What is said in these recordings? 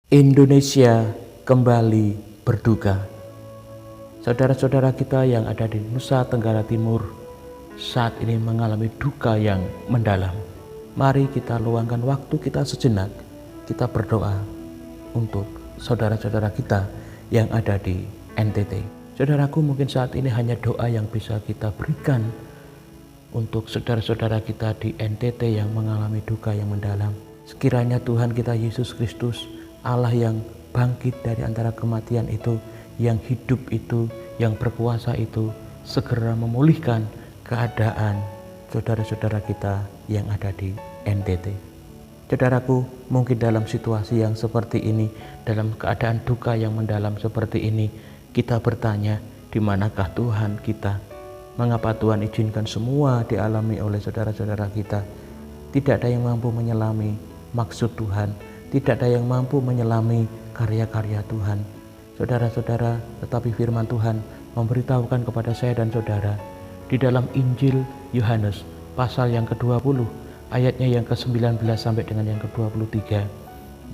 Indonesia kembali berduka. Saudara-saudara kita yang ada di Nusa Tenggara Timur saat ini mengalami duka yang mendalam. Mari kita luangkan waktu kita sejenak, kita berdoa untuk saudara-saudara kita yang ada di NTT. Saudaraku, mungkin saat ini hanya doa yang bisa kita berikan untuk saudara-saudara kita di NTT yang mengalami duka yang mendalam. Sekiranya Tuhan kita Yesus Kristus, Allah yang bangkit dari antara kematian itu, yang hidup itu, yang berkuasa itu, segera memulihkan keadaan saudara-saudara kita yang ada di NTT. Saudaraku, mungkin dalam situasi yang seperti ini, dalam keadaan duka yang mendalam seperti ini, kita bertanya, di manakah Tuhan kita? Mengapa Tuhan izinkan semua dialami oleh saudara-saudara kita? Tidak ada yang mampu menyelami maksud Tuhan. Tidak ada yang mampu menyelami karya-karya Tuhan. Saudara-saudara, tetapi firman Tuhan memberitahukan kepada saya dan saudara di dalam Injil Yohanes pasal yang ke-20 ayatnya yang ke-19 sampai dengan yang ke-23.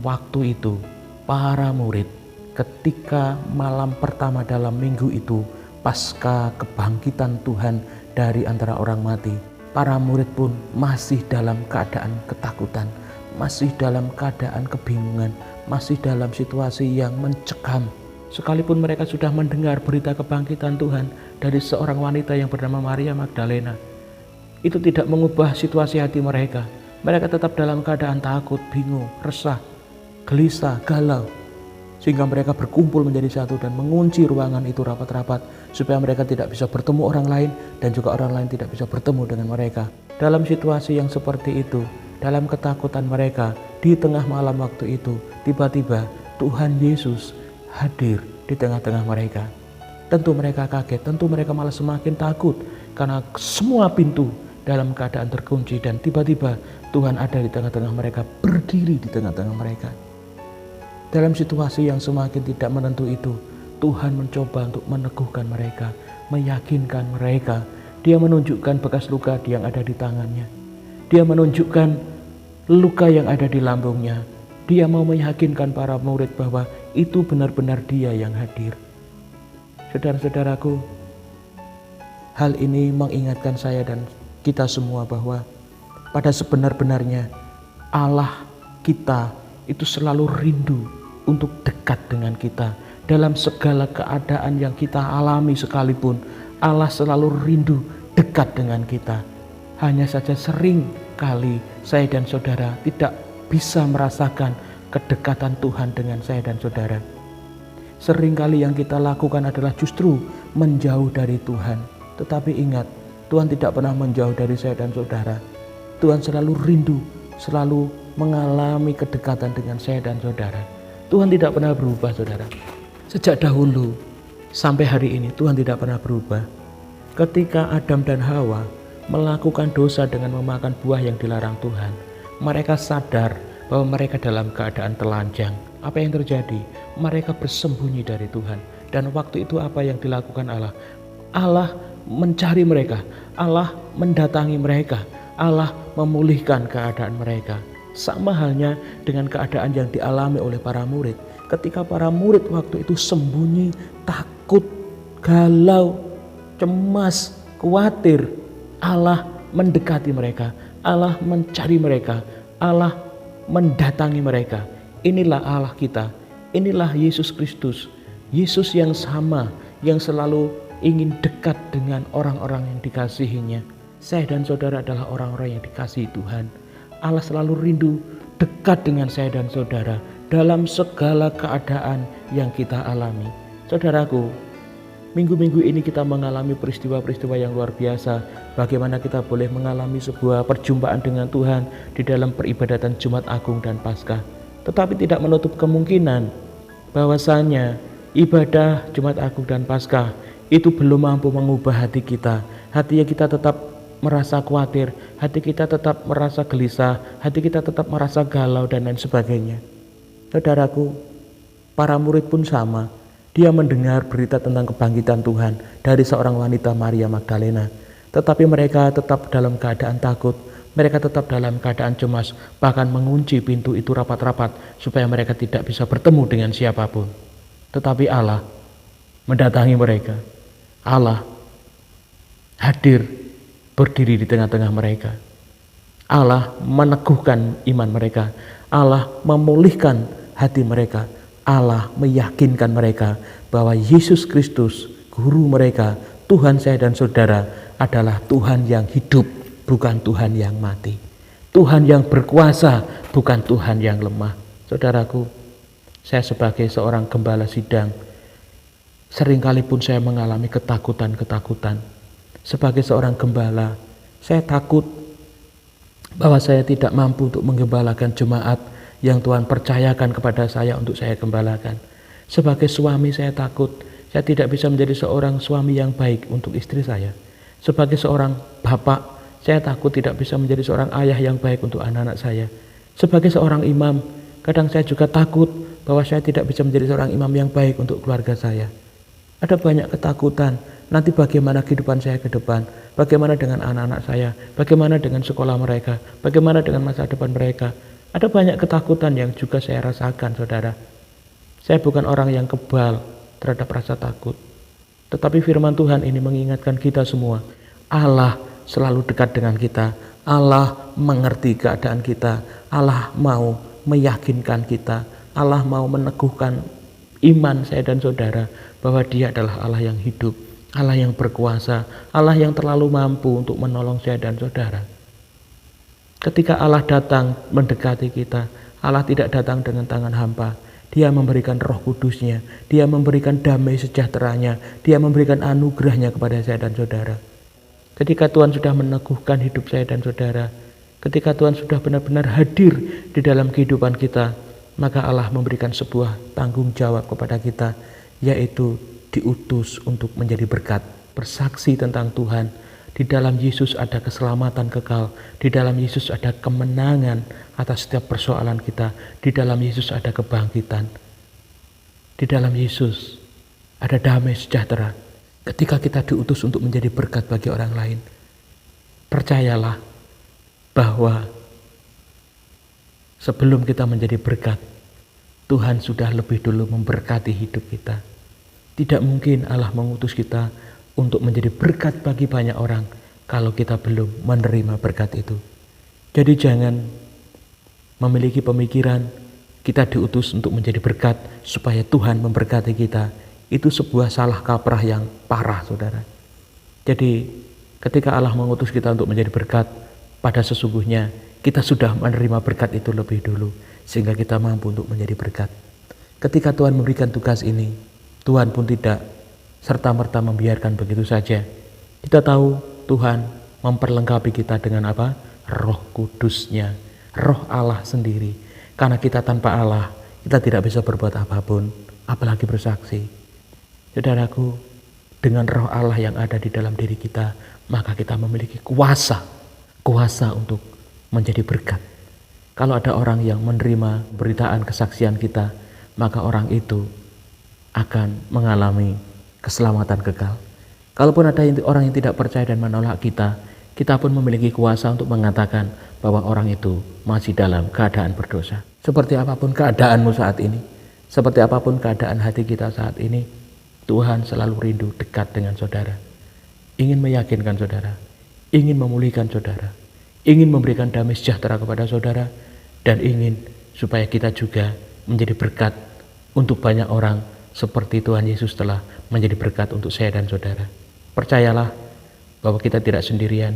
Waktu itu para murid ketika malam pertama dalam minggu itu pasca kebangkitan Tuhan dari antara orang mati, para murid pun masih dalam keadaan ketakutan, masih dalam keadaan kebingungan, masih dalam situasi yang mencekam. Sekalipun mereka sudah mendengar berita kebangkitan Tuhan dari seorang wanita yang bernama Maria Magdalena, itu tidak mengubah situasi hati mereka. Mereka tetap dalam keadaan takut, bingung, resah, gelisah, galau. Sehingga mereka berkumpul menjadi satu dan mengunci ruangan itu rapat-rapat supaya mereka tidak bisa bertemu orang lain dan juga orang lain tidak bisa bertemu dengan mereka. Dalam situasi yang seperti itu, dalam ketakutan mereka, di tengah malam waktu itu, tiba-tiba Tuhan Yesus hadir di tengah-tengah mereka. Tentu mereka kaget, tentu mereka malah semakin takut karena semua pintu dalam keadaan terkunci dan tiba-tiba Tuhan ada di tengah-tengah mereka, berdiri di tengah-tengah mereka. Dalam situasi yang semakin tidak menentu itu, Tuhan mencoba untuk meneguhkan mereka, meyakinkan mereka. Dia menunjukkan bekas luka yang ada di tangannya. Dia menunjukkan luka yang ada di lambungnya. Dia mau meyakinkan para murid bahwa itu benar-benar Dia yang hadir. Saudara-saudaraku, hal ini mengingatkan saya dan kita semua bahwa pada sebenar-benarnya Allah kita itu selalu rindu untuk dekat dengan kita. Dalam segala keadaan yang kita alami sekalipun, Allah selalu rindu dekat dengan kita. Hanya saja sering kali saya dan saudara tidak bisa merasakan kedekatan Tuhan dengan saya dan saudara. Seringkali yang kita lakukan adalah justru menjauh dari Tuhan. Tetapi ingat, Tuhan tidak pernah menjauh dari saya dan saudara. Tuhan selalu rindu, selalu mengalami kedekatan dengan saya dan saudara. Tuhan tidak pernah berubah, saudara. Sejak dahulu sampai hari ini Tuhan tidak pernah berubah. Ketika Adam dan Hawa melakukan dosa dengan memakan buah yang dilarang Tuhan, mereka sadar bahwa mereka dalam keadaan telanjang. Apa yang terjadi? Mereka bersembunyi dari Tuhan. Dan waktu itu apa yang dilakukan Allah? Allah mencari mereka, Allah mendatangi mereka, Allah memulihkan keadaan mereka. Sama halnya dengan keadaan yang dialami oleh para murid. Ketika para murid waktu itu sembunyi, takut, galau, cemas, khawatir, Allah mendekati mereka, Allah mencari mereka, Allah mendatangi mereka. Inilah Allah kita, inilah Yesus Kristus, Yesus yang sama, yang selalu ingin dekat dengan orang-orang yang dikasihinya. Saya dan saudara adalah orang-orang yang dikasihi Tuhan. Allah selalu rindu dekat dengan saya dan saudara dalam segala keadaan yang kita alami. Saudaraku, minggu-minggu ini kita mengalami peristiwa-peristiwa yang luar biasa. Bagaimana kita boleh mengalami sebuah perjumpaan dengan Tuhan di dalam peribadatan Jumat Agung dan Paskah. Tetapi tidak menutup kemungkinan bahwasanya ibadah Jumat Agung dan Paskah itu belum mampu mengubah hati kita. Hati kita tetap merasa khawatir, hati kita tetap merasa gelisah, hati kita tetap merasa galau dan lain sebagainya. Saudaraku, para murid pun sama. Dia mendengar berita tentang kebangkitan Tuhan dari seorang wanita Maria Magdalena. Tetapi mereka tetap dalam keadaan takut. Mereka tetap dalam keadaan cemas, bahkan mengunci pintu itu rapat-rapat supaya mereka tidak bisa bertemu dengan siapapun. Tetapi Allah mendatangi mereka. Allah hadir berdiri di tengah-tengah mereka. Allah meneguhkan iman mereka. Allah memulihkan hati mereka. Allah meyakinkan mereka bahwa Yesus Kristus, guru mereka, Tuhan saya dan saudara, adalah Tuhan yang hidup, bukan Tuhan yang mati. Tuhan yang berkuasa, bukan Tuhan yang lemah. Saudaraku, saya sebagai seorang gembala sidang, seringkali pun saya mengalami ketakutan-ketakutan. Sebagai seorang gembala, saya takut bahwa saya tidak mampu untuk menggembalakan jemaat yang Tuhan percayakan kepada saya untuk saya gembalakan. Sebagai suami saya takut, saya tidak bisa menjadi seorang suami yang baik untuk istri saya. Sebagai seorang bapak, saya takut tidak bisa menjadi seorang ayah yang baik untuk anak-anak saya. Sebagai seorang imam, kadang saya juga takut bahwa saya tidak bisa menjadi seorang imam yang baik untuk keluarga saya. Ada banyak ketakutan, nanti bagaimana kehidupan saya ke depan, bagaimana dengan anak-anak saya, bagaimana dengan sekolah mereka, bagaimana dengan masa depan mereka. Ada banyak ketakutan yang juga saya rasakan, saudara. Saya bukan orang yang kebal terhadap rasa takut. Tetapi firman Tuhan ini mengingatkan kita semua, Allah selalu dekat dengan kita. Allah mengerti keadaan kita. Allah mau meyakinkan kita. Allah mau meneguhkan iman saya dan saudara bahwa Dia adalah Allah yang hidup, Allah yang berkuasa, Allah yang terlalu mampu untuk menolong saya dan saudara. Ketika Allah datang mendekati kita, Allah tidak datang dengan tangan hampa. Dia memberikan Roh Kudus-Nya, Dia memberikan damai sejahteranya, Dia memberikan anugerah-Nya kepada saya dan saudara. Ketika Tuhan sudah meneguhkan hidup saya dan saudara, ketika Tuhan sudah benar-benar hadir di dalam kehidupan kita, maka Allah memberikan sebuah tanggung jawab kepada kita, yaitu diutus untuk menjadi berkat, bersaksi tentang Tuhan. Di dalam Yesus ada keselamatan kekal, di dalam Yesus ada kemenangan atas setiap persoalan kita, di dalam Yesus ada kebangkitan, di dalam Yesus ada damai sejahtera. Ketika kita diutus untuk menjadi berkat bagi orang lain, percayalah bahwa sebelum kita menjadi berkat, Tuhan sudah lebih dulu memberkati hidup kita. Tidak mungkin Allah mengutus kita untuk menjadi berkat bagi banyak orang kalau kita belum menerima berkat itu. Jadi jangan memiliki pemikiran kita diutus untuk menjadi berkat supaya Tuhan memberkati kita. Itu sebuah salah kaprah yang parah, saudara. Jadi ketika Allah mengutus kita untuk menjadi berkat, pada sesungguhnya kita sudah menerima berkat itu lebih dulu, sehingga kita mampu untuk menjadi berkat. Ketika Tuhan memberikan tugas ini, Tuhan pun tidak serta-merta membiarkan begitu saja. Kita tahu Tuhan memperlengkapi kita dengan apa? Roh Kudus-Nya, Roh Allah sendiri. Karena kita tanpa Allah, kita tidak bisa berbuat apapun, apalagi bersaksi. Saudaraku, dengan Roh Allah yang ada di dalam diri kita, maka kita memiliki kuasa untuk menjadi berkat. Kalau ada orang yang menerima beritaan kesaksian kita, maka orang itu akan mengalami keselamatan kekal. Kalaupun ada orang yang tidak percaya dan menolak kita, kita pun memiliki kuasa untuk mengatakan bahwa orang itu masih dalam keadaan berdosa. Seperti apapun keadaanmu saat ini, seperti apapun keadaan hati kita saat ini, Tuhan selalu rindu dekat dengan saudara. Ingin meyakinkan saudara, ingin memulihkan saudara, ingin memberikan damai sejahtera kepada saudara, dan ingin supaya kita juga menjadi berkat untuk banyak orang seperti Tuhan Yesus telah menjadi berkat untuk saya dan saudara. Percayalah bahwa kita tidak sendirian.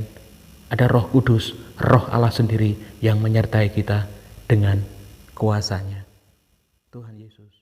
Ada Roh Kudus, Roh Allah sendiri yang menyertai kita dengan kuasanya. Tuhan Yesus.